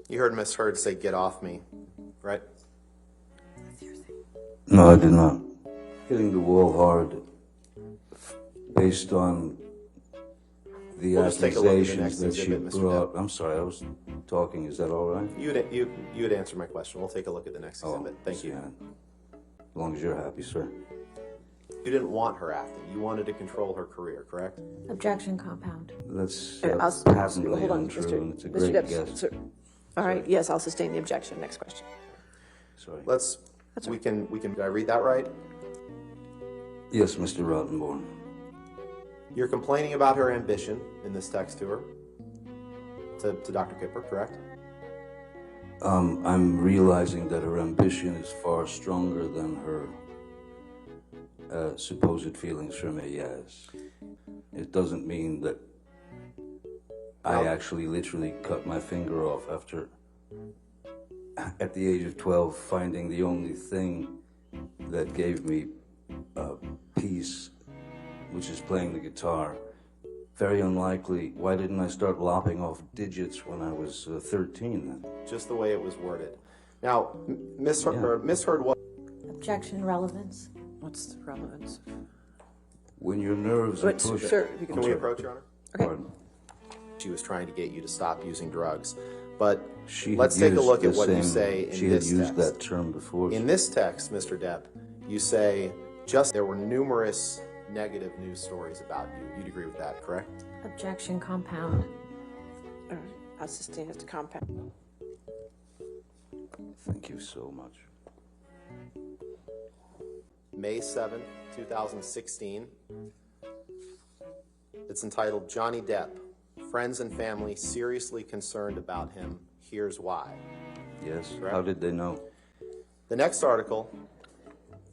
You heard Miss Heard say, "Get off me," right? No, I did not. Hitting the wall hard based on the We'll just take a look at the accusations next that she exhibit, Mr. brought. Depp. I'm sorry, I was talking. Is that all right? You would answer my question. We'll take a look at the next exhibit. Thank you. Yeah. As long as you're happy, sir. You didn't want her acting. You wanted to control her career, correct? Objection, compound. That's Hold on, untrue, and it's a Mr. great Depp, guess. sir. All right, yes, I'll sustain the objection. Next question. Sorry. We can, did I read that right? Yes, Mr. Rottenborn. You're complaining about her ambition in this text to her, to Dr. Kipper, correct? I'm realizing that her ambition is far stronger than her supposed feelings for me, yes. It doesn't mean that I actually literally cut my finger off after, at the age of 12, finding the only thing that gave me peace, which is playing the guitar. Very unlikely. Why didn't I start lopping off digits when I was 13 then? Just the way it was worded. Now, Miss Heard, what? Objection, relevance. What's the relevance? When your nerves are But, pushed... sir, you Can we approach, Your Honor? Okay. Pardon. She was trying to get you to stop using drugs. But She let's had take a look used at the what you same- say in She had this used text. that term before. In this text, Mr. Depp, you say there were numerous negative news stories about you. You'd agree with that, correct? Objection, compound. All right, I'll sustain it to compound. Thank you so much. May 7th, 2016. It's entitled Johnny Depp. Friends and family seriously concerned about him. Here's why. Yes, Correct. how did they know? The next article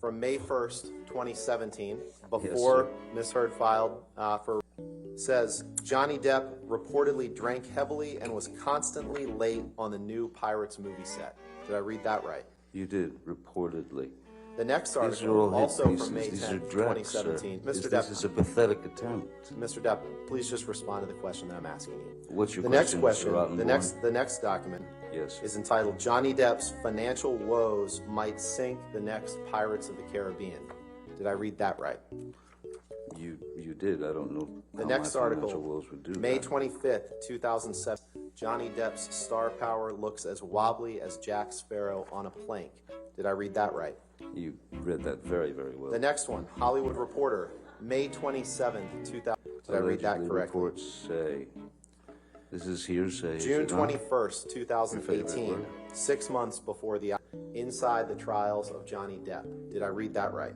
from May 1st, 2017, before Ms. Heard filed says Johnny Depp reportedly drank heavily and was constantly late on the new Pirates movie set. Did I read that right? You did, reportedly. The next These are article, all hit also pieces. from May These 10th, are dregs, 2017. sir. Mr. This is a Depp, pathetic attempt. Mr. Depp, please just respond to the question that I'm asking you. What's your The question, next question, Mr. Rottenborn? the next document Yes. is entitled Johnny Depp's Financial Woes Might Sink the Next Pirates of the Caribbean. Did I read that right? You did. I don't know The how next my article, financial woes would do May that. 25th, 2007. Johnny Depp's star power looks as wobbly as Jack Sparrow on a plank. Did I read that right? You read that very, very well. The next one, Hollywood Reporter, May 27th, 2000. Did I read that Allegedly, correctly? reports say, this is hearsay. is June it not? 21st, Your 2018, favorite word. 6 months before the Inside the Trials of Johnny Depp. Did I read that right?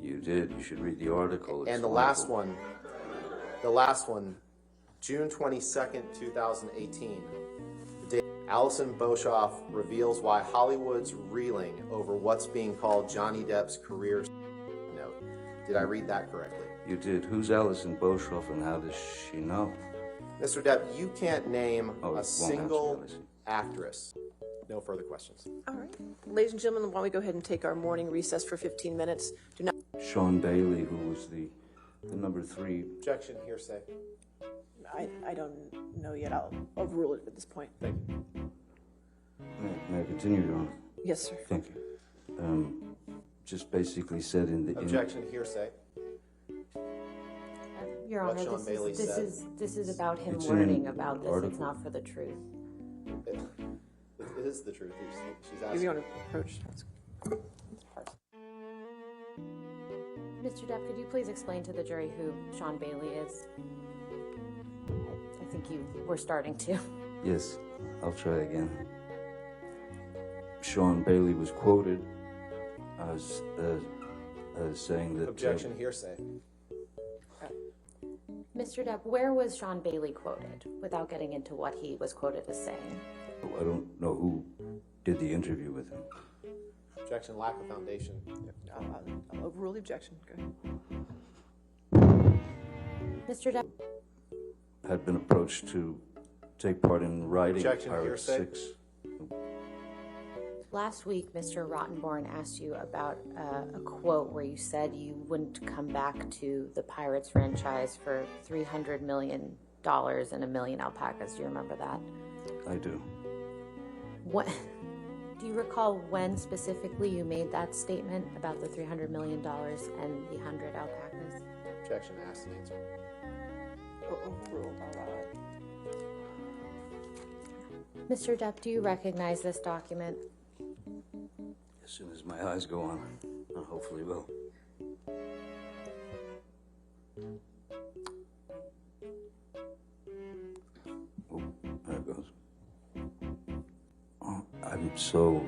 You did. You should read the article. It's And the wonderful. last one, June 22nd, 2018. The day Alison Boshoff reveals why Hollywood's reeling over what's being called Johnny Depp's career note. Did I read that correctly? You did. Who's Alison Boshoff and how does she know? Mr. Depp, you can't name Oh, it a won't single answer, I see. actress. No further questions. All right. Ladies and gentlemen, why don't we go ahead and take our morning recess for 15 minutes? Do not. Sean Bailey, who was the number 3. Objection, hearsay. I don't know yet. I'll overrule it at this point. Thank you. May I continue, Your Honor? Yes, sir. Thank you. Just basically said in the... Objection, hearsay. Your What Honor, Sean Bailey said. this is about him It's in learning an about this. It's article. not for the truth. It is the truth. She's If asking. you want to approach. Mr. Depp, could you please explain to the jury who Sean Bailey is? I think you were starting to. Yes, I'll try again. Sean Bailey was quoted as saying that... Objection, hearsay. Mr. Depp, where was Sean Bailey quoted, without getting into what he was quoted as saying? I don't know who did the interview with him. Objection, lack of foundation. I'll overrule the objection. Go ahead. Mr. Depp, Had been approached to take part in writing Objection, Pirates hearsay. 6. last week Mr. Rottenborn asked you about a quote where you said you wouldn't come back to the Pirates franchise for $300 million and 1 million alpacas. Do you remember that? I do. What, do you recall when specifically you made that statement about the $300 million and the 100 alpacas? Objection, asked and answered. Overruled, I'll allow it. Mr. Depp, do you recognize this document? As soon as my eyes go on, I hopefully will. Oh, there it goes. Oh, I'm so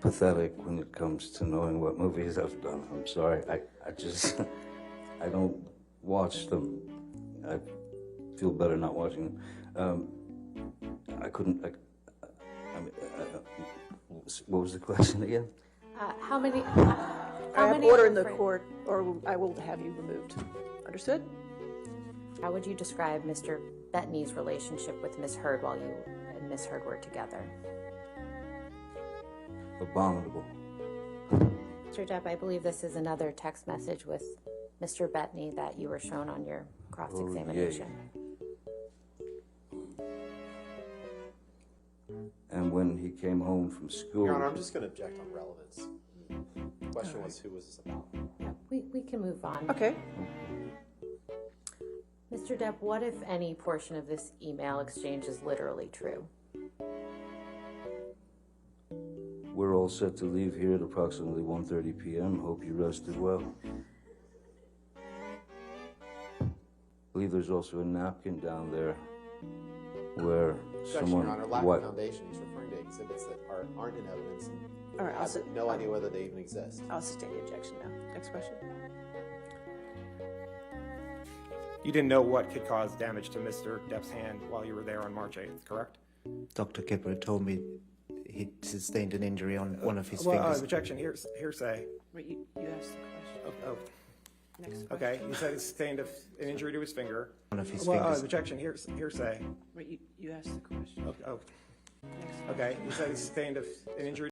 pathetic when it comes to knowing what movies I've done. I'm sorry. I just, I don't watch them. I feel better not watching them. I couldn't, what was the question again? How many? I have order in the court, or I will have you removed. Understood? How would you describe Mr. Bettany's relationship with Miss Heard while you and Miss Heard were together? Abominable. Mr. Depp, I believe this is another text message with Mr. Bettany that you were shown on your cross-examination. And when he came home from school... Your Honor, I'm just going to object on relevance. The question was, who was this about? We can move on. Okay. Mr. Depp, what if any portion of this email exchange is literally true? We're all set to leave here at approximately 1:30 p.m. Hope you rested well. I believe there's also a napkin down there where Objection, someone... Your Honor, lack of foundation. He's referring to exhibits that aren't in evidence. And All right, I have no idea whether they even exist. I'll sustain the objection now. Next question. You didn't know what could cause damage to Mr. Depp's hand while you were there on March 8th, correct? Dr. Kipper told me he sustained an injury on one of his fingers. Objection, hearsay. Wait, you asked the question. Oh, Next question. okay, you said he sustained an injury to his finger. One of his fingers. Objection, hearsay. Wait, you asked the question. Oh, Next question. okay, you said he sustained an injury